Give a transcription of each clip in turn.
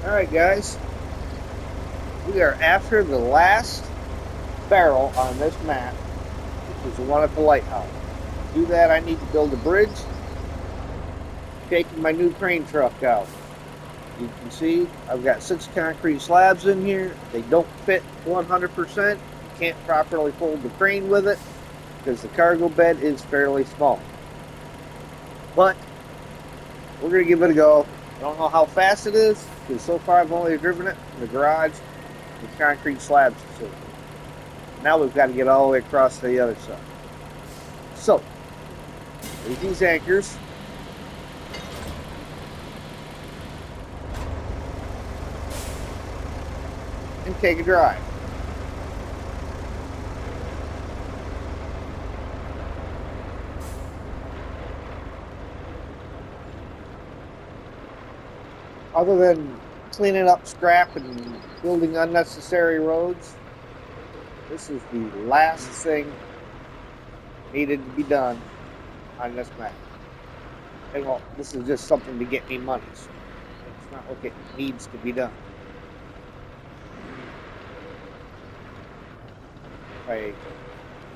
Alright guys, we are after the last barrel on this map, which is the one at the lighthouse. To do that, I need to build a bridge, taking my new crane truck out. You can see I've got 6 concrete slabs in here. They don't fit 100%. You can't properly hold the crane with it because the cargo bed is fairly small. But we're going to give it a go. I don't know how fast it is because so far I've only driven it in the garage with concrete slabs. Now we've got to get all the way across to the other side. So, there's these anchors. And take a drive. Other than cleaning up scrap and building unnecessary roads, this is the last thing needed to be done on this map. And well, this is just something to get me money. So it's not like it needs to be done. If I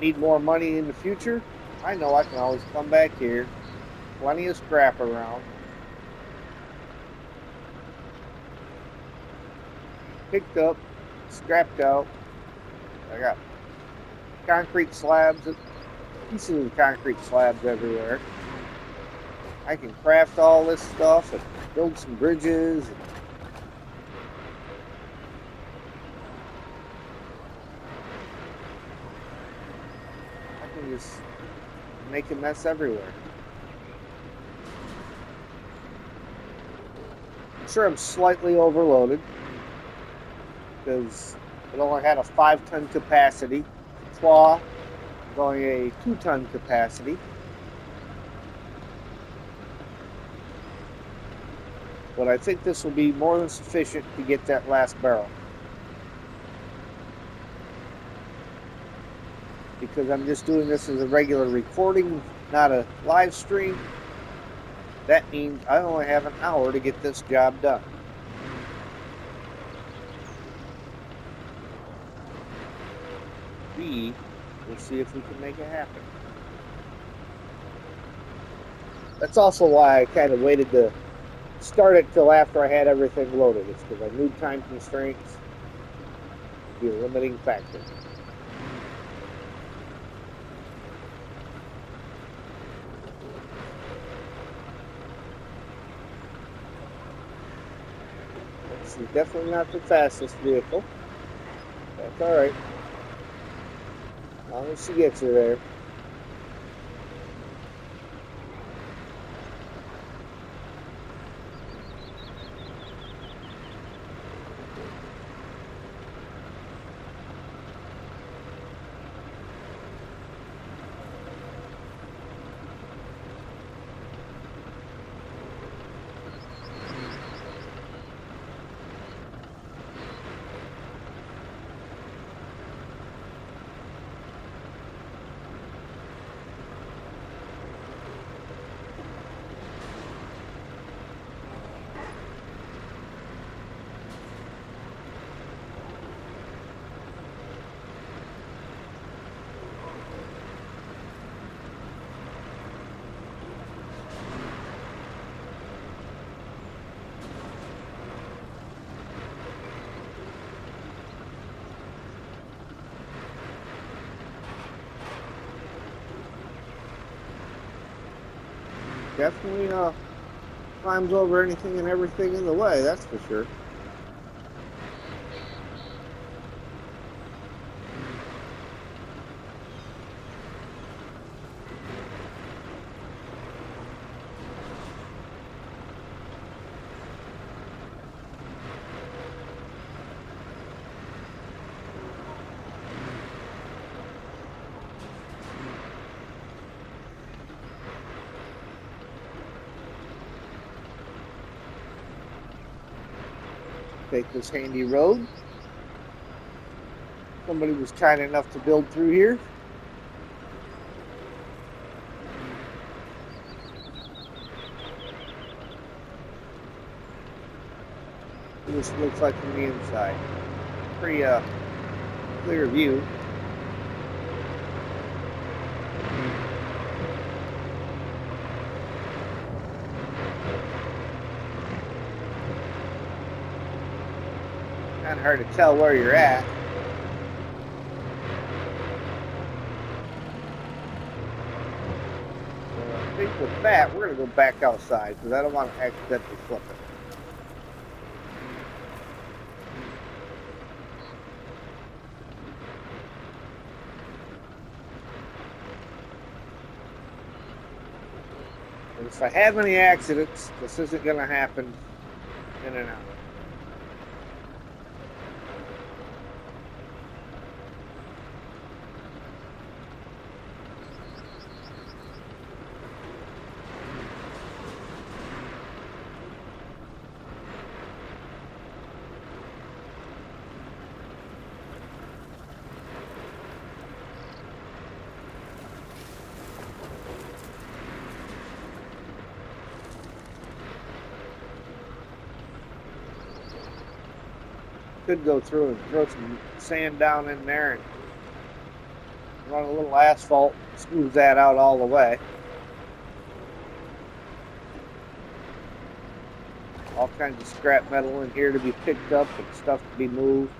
need more money in the future, I know I can always come back here. Plenty of scrap around. Picked up, scrapped out. I got concrete slabs, pieces of concrete slabs everywhere. I can craft all this stuff and build some bridges. I can just make a mess everywhere. I'm sure I'm slightly overloaded because it only had a 5-ton capacity. Claw going a 2-ton capacity. But I think this will be more than sufficient to get that last barrel. Because I'm just doing this as a regular recording, not a live stream. That means I only have an hour to get this job done. We'll see if we can make it happen. That's also why I kind of waited to start it till after I had everything loaded. It's because I knew time constraints would be a limiting factor. This is definitely not the fastest vehicle. That's alright. As long as she gets her there. Definitely climbs over anything and everything in the way, that's for sure. Take this handy road. Somebody was kind enough to build through here. This looks like from the inside. Pretty clear view. Kind of hard to tell where you're at. I think with that, we're going to go back outside because I don't want to accidentally flip it. And if I have any accidents, this isn't going to happen in and out. Could go through and throw some sand down in there and run a little asphalt, smooth that out all the way. All kinds of scrap metal in here to be picked up and stuff to be moved.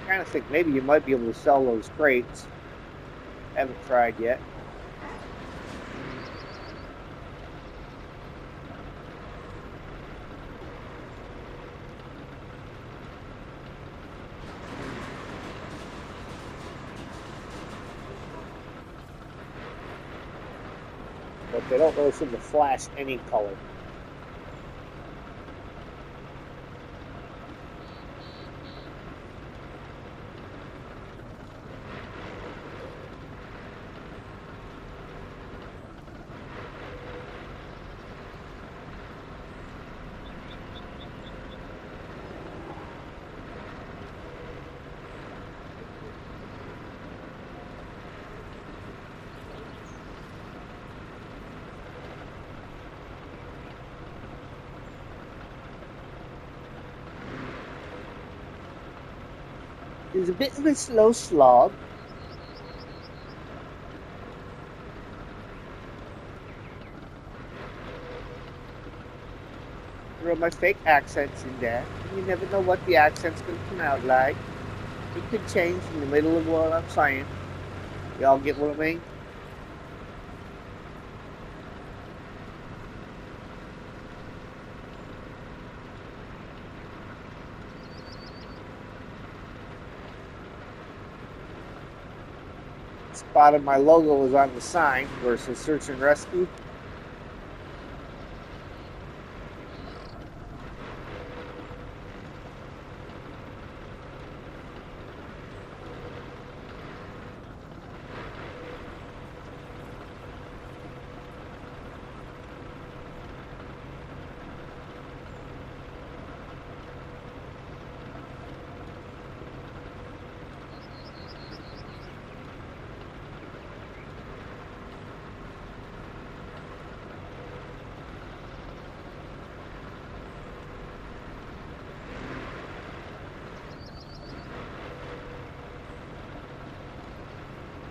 I kind of think maybe you might be able to sell those crates. Haven't tried yet. But they don't really seem to flash any color. It's a bit of a slow slog. Throw my fake accents in there. You never know what the accent's going to come out like. It could change in the middle of what I'm saying. Y'all get what I mean? Spotted my logo was on the sign where it says search and rescue.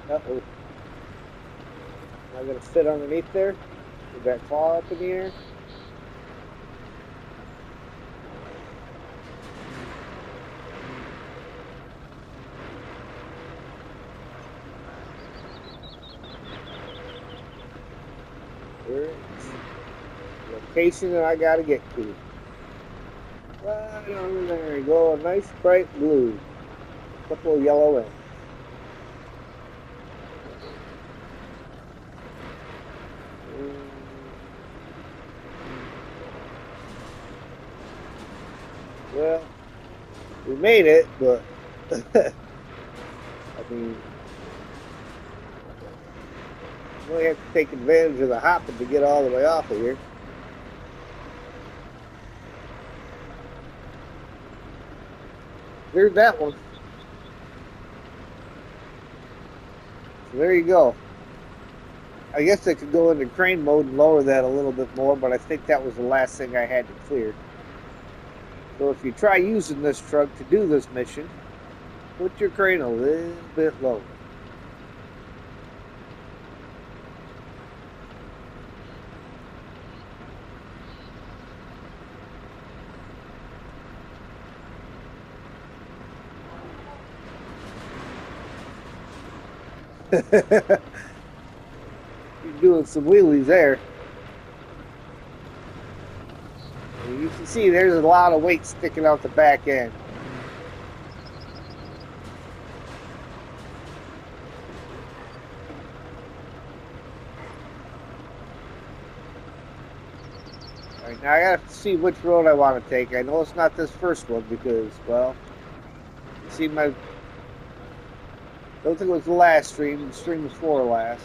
Uh-oh. Am I going to fit underneath there? Did that fall up in the air? Where's the location that I got to get to? Right over there. Go a nice bright blue. A couple of yellow ends. Well, we made it, but I mean, you really have to take advantage of the hopping to get all the way off of here. There's that one. So there you go. I guess I could go into crane mode and lower that a little bit more, but I think that was the last thing I had to clear. So if you try using this truck to do this mission, put your crane a little bit lower. You're doing some wheelies there. You can see there's a lot of weight sticking out the back end. All right, now I gotta see which road I want to take. I know it's not this first one because, well, you see my. Don't think it was the last stream. The stream before last.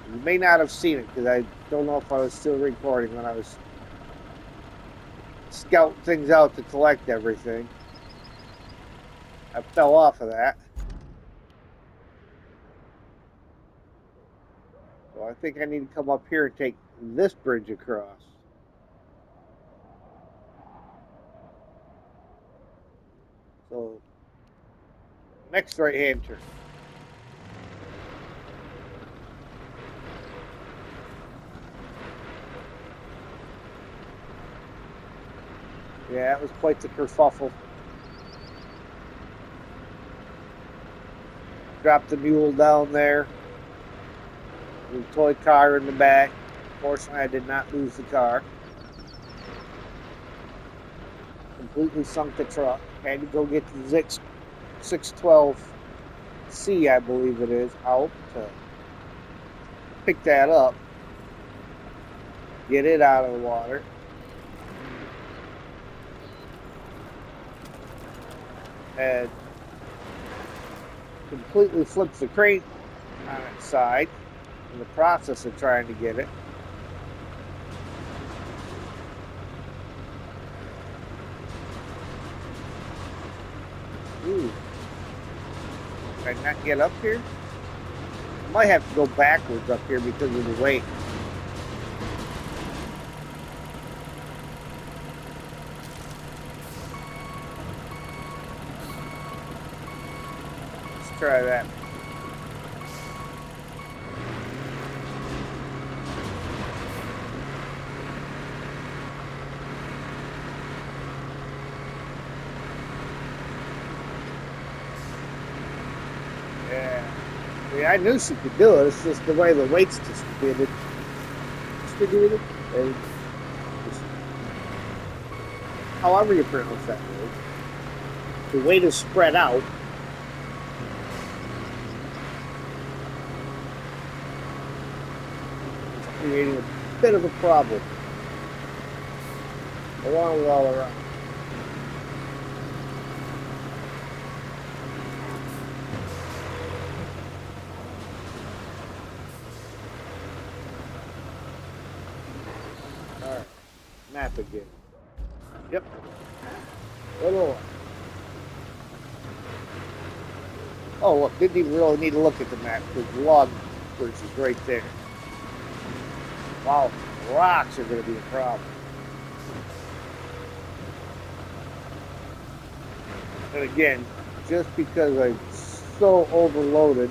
You may not have seen it because I don't know if I was still recording when I was scouting things out to collect everything. I fell off of that. So I think I need to come up here and take this bridge across. So, next right-hand turn. Yeah, it was quite the kerfuffle. Dropped the mule down there. The toy car in the back. Fortunately, I did not lose the car. Completely sunk the truck. Had to go get the Zix 612C, I believe it is, out to pick that up. Get it out of the water. And completely flipped the crate on its side in the process of trying to get it. Ooh. Can I not get up here? I might have to go backwards up here because of the weight. Let's try that. I knew she could do it. It's just the way the weight's distributed. And however you pronounce that word. The weight is spread out. It's creating a bit of a problem. Along with all around. Map again. Yep. Little. Oh, look, didn't even really need to look at the map because the log bridge is right there. Wow, rocks are going to be a problem. And again, just because I'm so overloaded,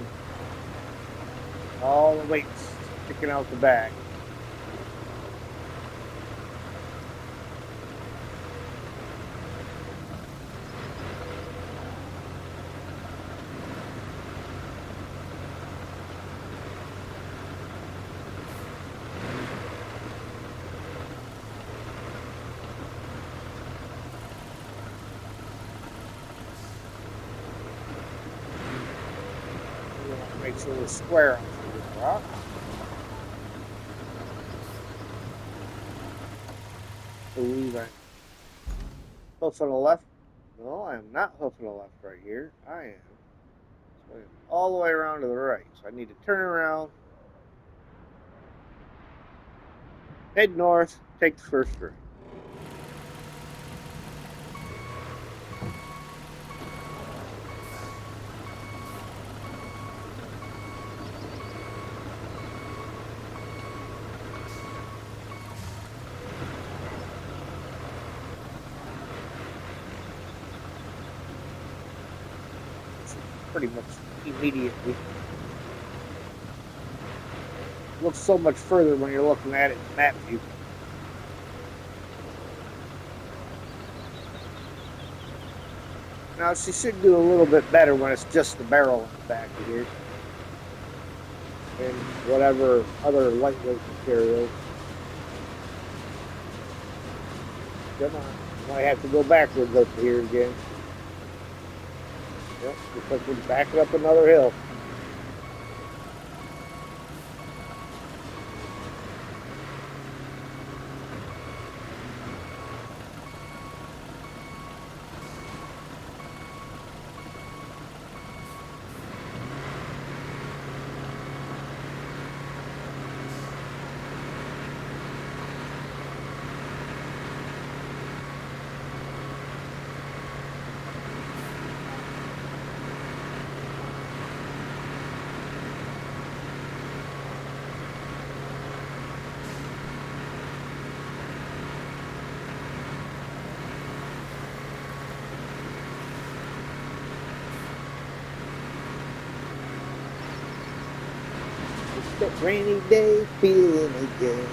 all the weight's sticking out the back. Make sure we're square on this rock. Believe I'm hoofing a left. No, I am not hoofing a left right here. I am swinging all the way around to the right. So I need to turn around, head north, take the first right. pretty much immediately. Looks so much further when you're looking at it in map view. Now she should do a little bit better when it's just the barrel in the back of here. And whatever other lightweight materials. Come on. Might have to go backwards up here again. Yep, looks like we're backing up another hill. That rainy day feeling again.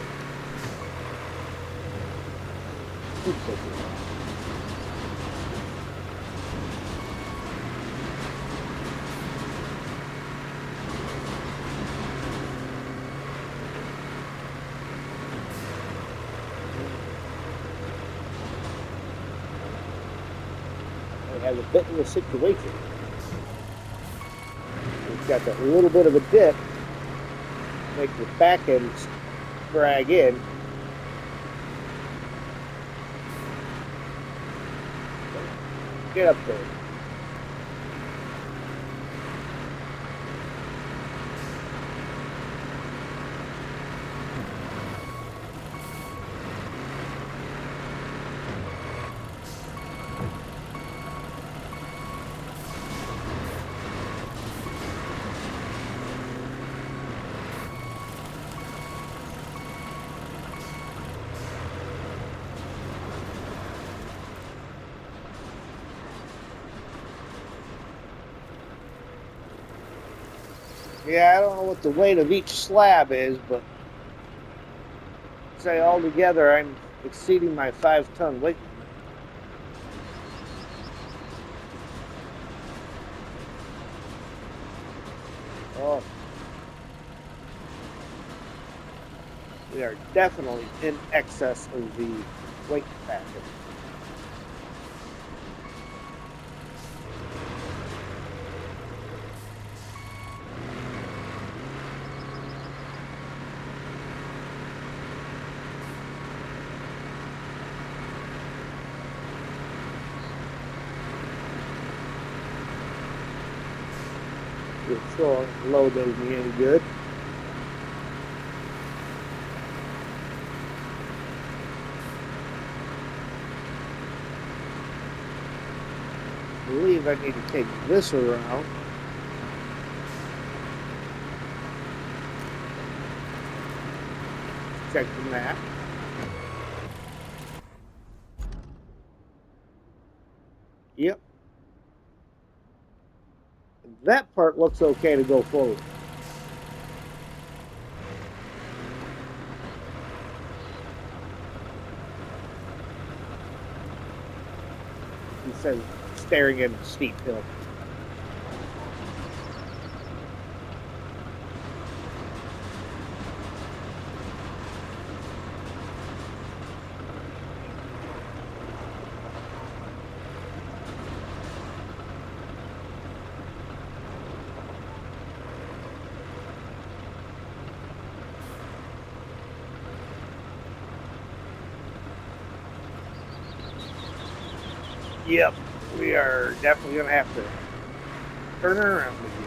I have a bit of a situation. It's got that little bit of a dip. Make the back ends drag in. Get up there. Yeah, I don't know what the weight of each slab is, but say altogether I'm exceeding my 5-ton weight limit. Oh, we are definitely in excess of the weight factor. It sure low does me any good. I believe I need to take this around. Check the map. Yep. That part looks okay to go forward. Instead of staring at a steep hill. Yep, we are definitely going to have to turn her around again.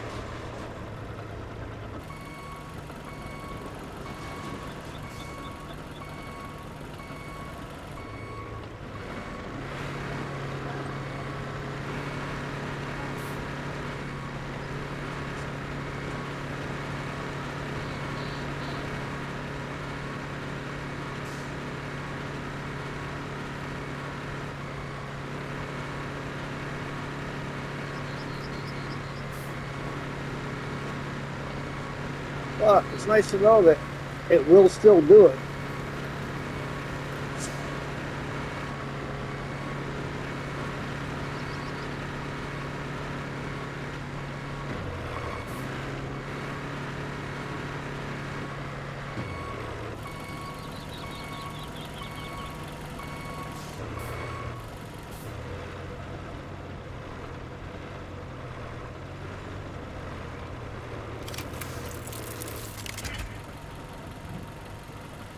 But it's nice to know that it will still do it.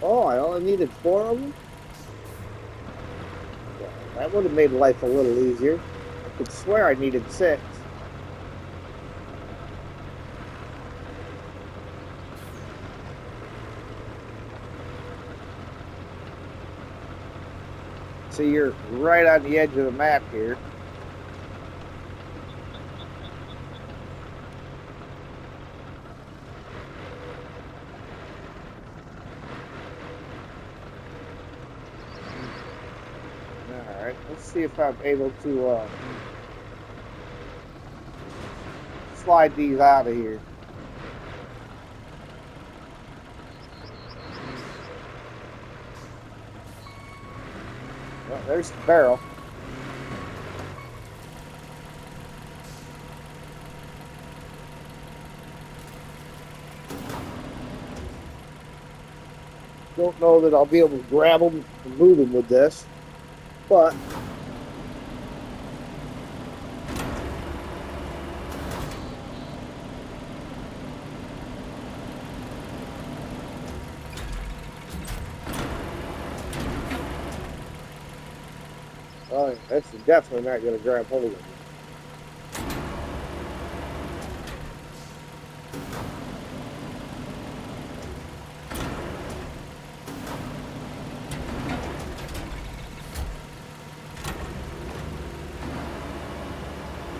Oh, I only needed 4 of them? Well, that would have made life a little easier. I could swear I needed 6. So you're right on the edge of the map here. Alright, let's see if I'm able to slide these out of here. Well, there's the barrel. Don't know that I'll be able to grab them and move them with this, but that's definitely not going to grab hold of it.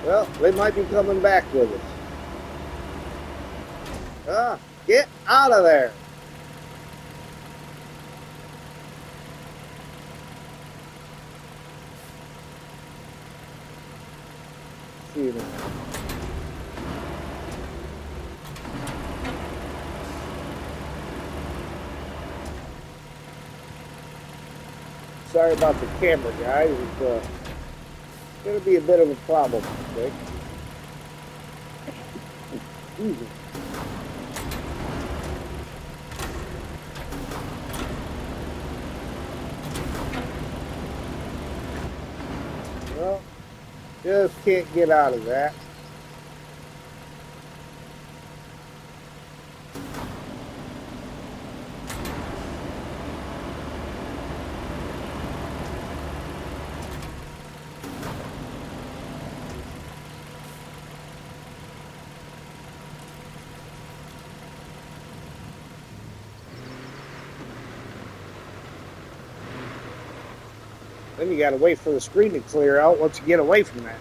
Well, they might be coming back with us. Ah, get out of there. See you now. Sorry about the camera, guys. It's going to be a bit of a problem, I think. Easy. Well, just can't get out of that. Then you got to wait for the screen to clear out once you get away from that.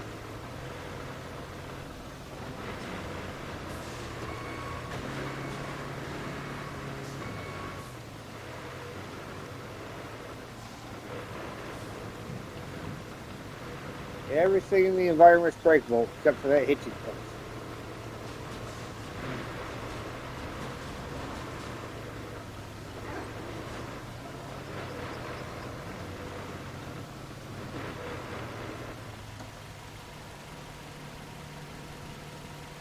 Everything in the environment's breakable except for that hitching post.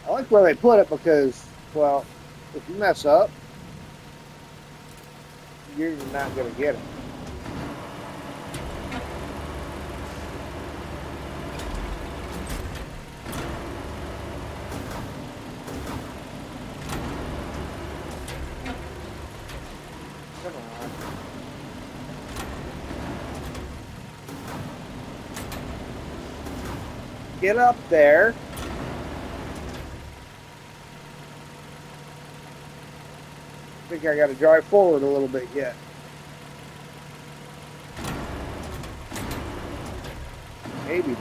I like where they put it because, well, if you mess up, you're not going to get it. Come on. Get up there. I think I got to drive forward a little bit yet. Maybe not.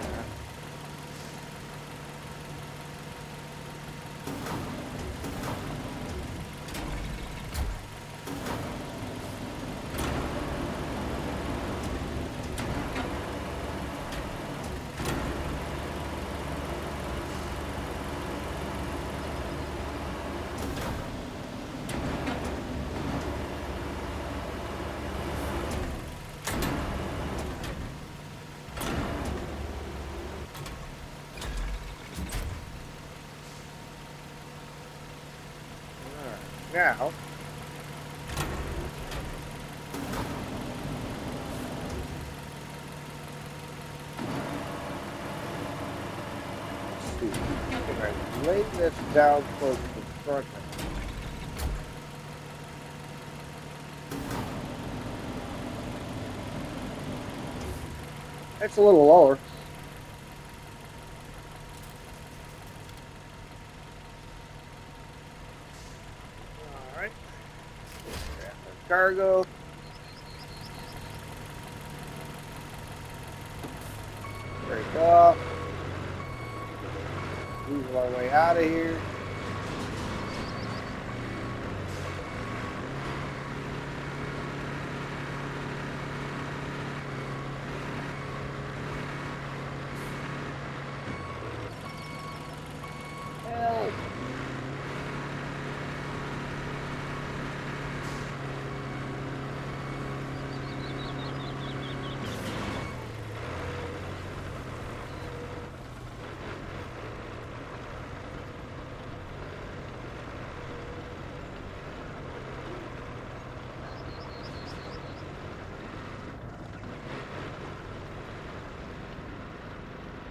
now. Let's see. Can I lay this down towards the front? It's a little lower. All right. Grab our cargo. Break up. Move our way out of here. Help.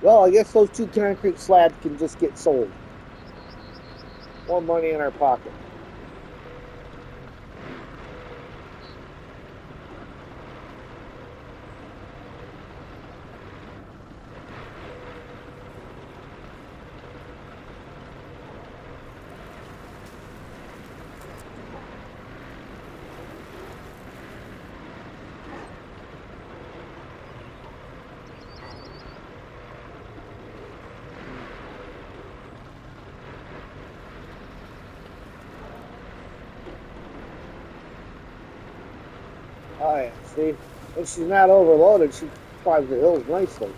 Well, I guess those 2 concrete slabs can just get sold. More money in our pocket. Oh yeah, see? If she's not overloaded, she climbs the hills nicely.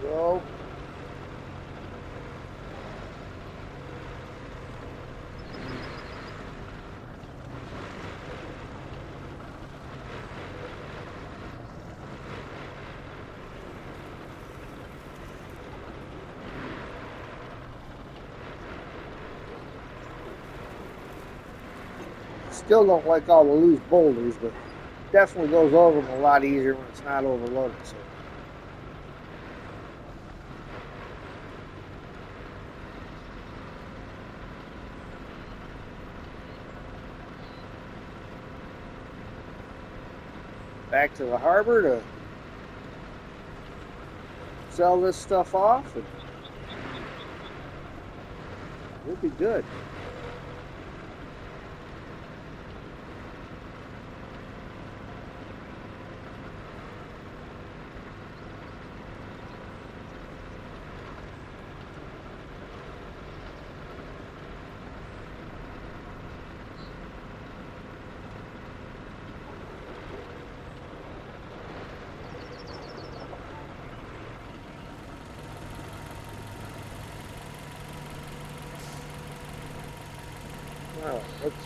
Go. Still don't like all the loose boulders, but definitely goes over them a lot easier when it's not overloaded. So. Back to the harbor to sell this stuff off, and we'll be good. Well, let's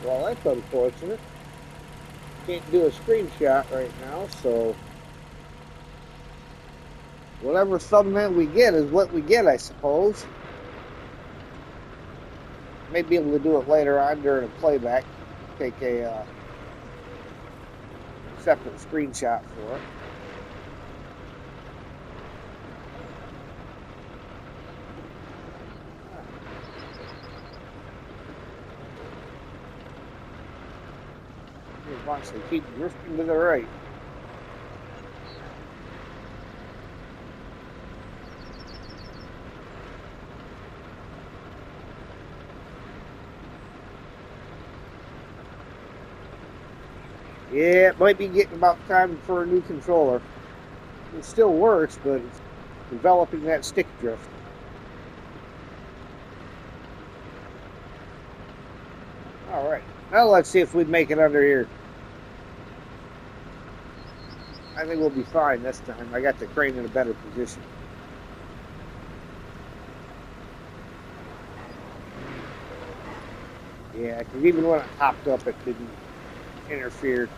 well, that's unfortunate. Can't do a screenshot right now, so whatever thumbnail we get is what we get, I suppose. May be able to do it later on during a playback. Take a separate screenshot for it. Wants to keep drifting to the right. Yeah, it might be getting about time for a new controller. It still works, but it's developing that stick drift. All right, now let's see if we make it under here. I think we'll be fine this time. I got the crane in a better position. Yeah, because even when it hopped up, it didn't interfere.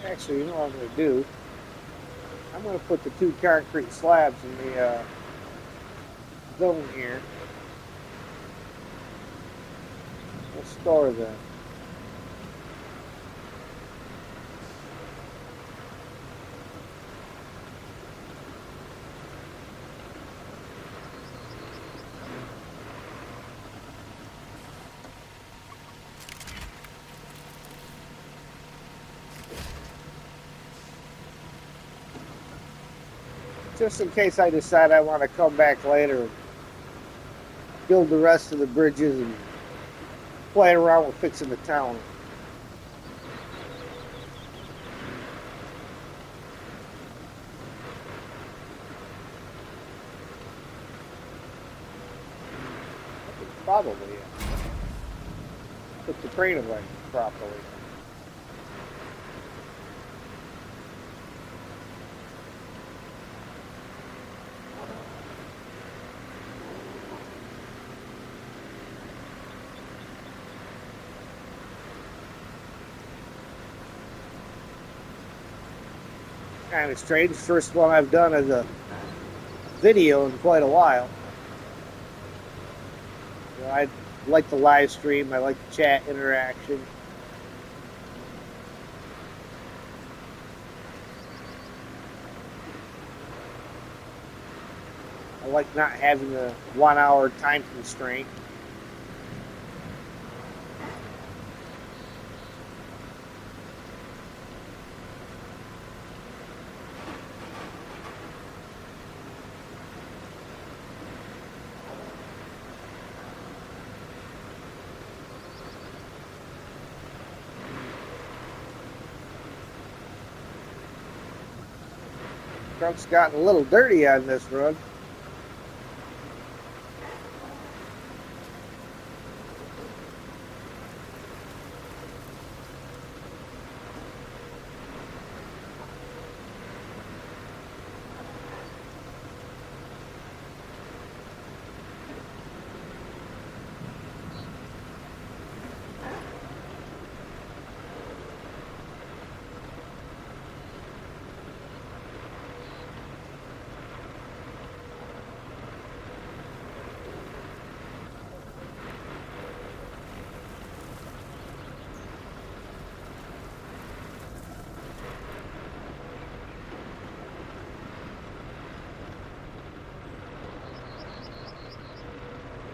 Actually, you know what I'm going to do? I'm going to put the two concrete slabs in the zone here. We'll store them. Just in case I decide I want to come back later and build the rest of the bridges and play around with fixing the town. Probably, yeah. Put the crane away properly. Kind of strange. First one I've done as a video in quite a while. You know, I like the live stream. I like the chat interaction. I like not having the 1 hour time constraint. Truck's gotten a little dirty on this run.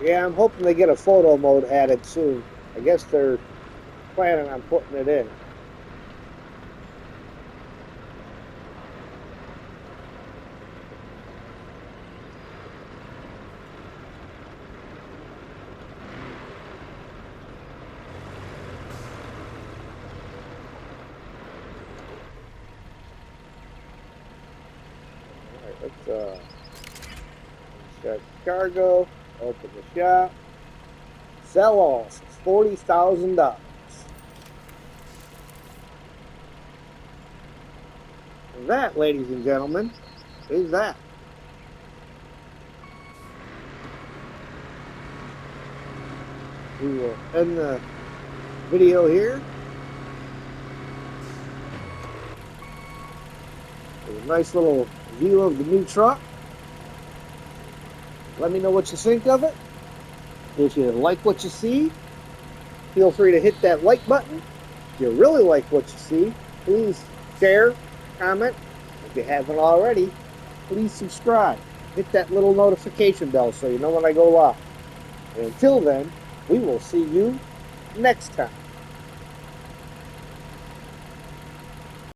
Yeah, I'm hoping they get a photo mode added soon. I guess they're planning on putting it in. All right, let's Got cargo. Open the shop. Sell all. $40,000. And that, ladies and gentlemen, is that. We will end the video here. There's a nice little view of the new truck. Let me know what you think of it. If you like what you see, feel free to hit that like button. If you really like what you see, please share, comment. If you haven't already, please subscribe. Hit that little notification bell so you know when I go live. And until then, we will see you next time.